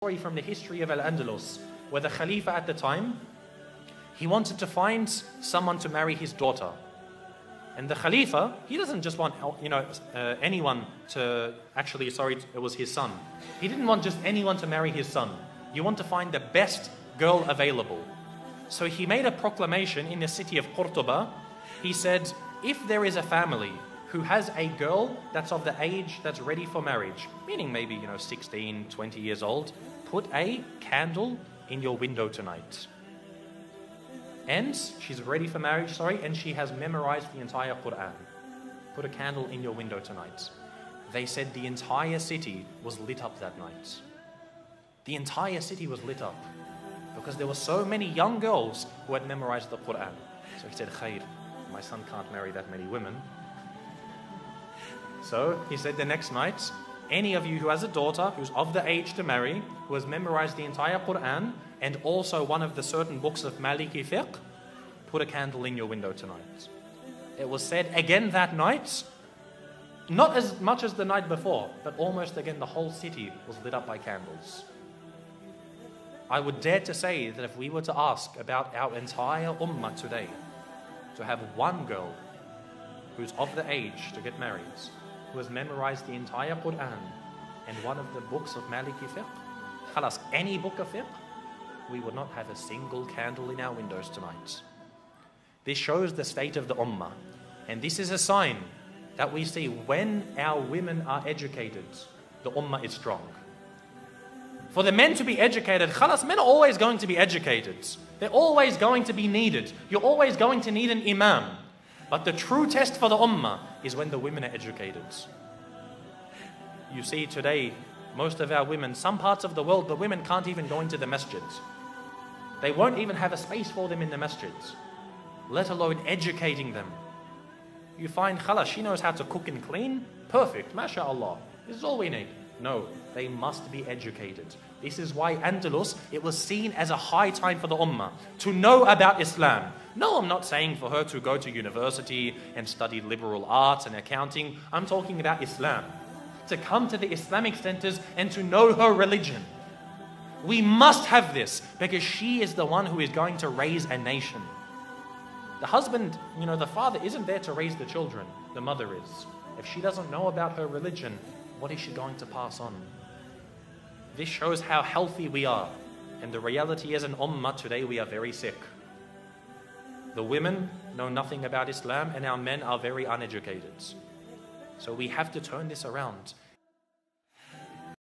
story from the history of Al-Andalus, where the Khalifa at the time, he wanted to find someone to marry his daughter. And the Khalifa, he doesn't just want, anyone to, it was his son. He didn't want just anyone to marry his son. You want to find the best girl available. So he made a proclamation in the city of Cordoba. He said, if there is a family who has a girl that's of the age that's ready for marriage, meaning maybe, 16, 20 years old, put a candle in your window tonight. And she's ready for marriage, and she has memorized the entire Quran. Put a candle in your window tonight. They said the entire city was lit up that night. The entire city was lit up because there were so many young girls who had memorized the Quran. So he said, Khair, my son can't marry that many women. So he said the next night, any of you who has a daughter who's of the age to marry, who has memorized the entire Quran and also one of the certain books of Maliki fiqh, put a candle in your window tonight. It was said again that night, not as much as the night before, but almost again the whole city was lit up by candles. I would dare to say that if we were to ask about our entire ummah today, to have one girl who's of the age to get married, who has memorized the entire Quran and one of the books of Maliki fiqh, khalas, any book of fiqh, we would not have a single candle in our windows tonight. This shows the state of the ummah. And this is a sign that we see when our women are educated, the ummah is strong. For the men to be educated, khalas, men are always going to be educated. They're always going to be needed. You're always going to need an imam. But the true test for the ummah is when the women are educated. You see today, most of our women, some parts of the world, the women can't even go into the masjids. They won't even have a space for them in the masjids, let alone educating them. You find, khalas, she knows how to cook and clean, perfect, mashallah, this is all we need. No, they must be educated. This is why Andalus, it was seen as a high time for the ummah to know about Islam. No, I'm not saying for her to go to university and study liberal arts and accounting. I'm talking about Islam. To come to the Islamic centers and to know her religion. We must have this because she is the one who is going to raise a nation. The husband, the father isn't there to raise the children. The mother is. If she doesn't know about her religion, what is she going to pass on? This shows how healthy we are. And the reality is, in ummah today, we are very sick. The women know nothing about Islam and our men are very uneducated. So we have to turn this around.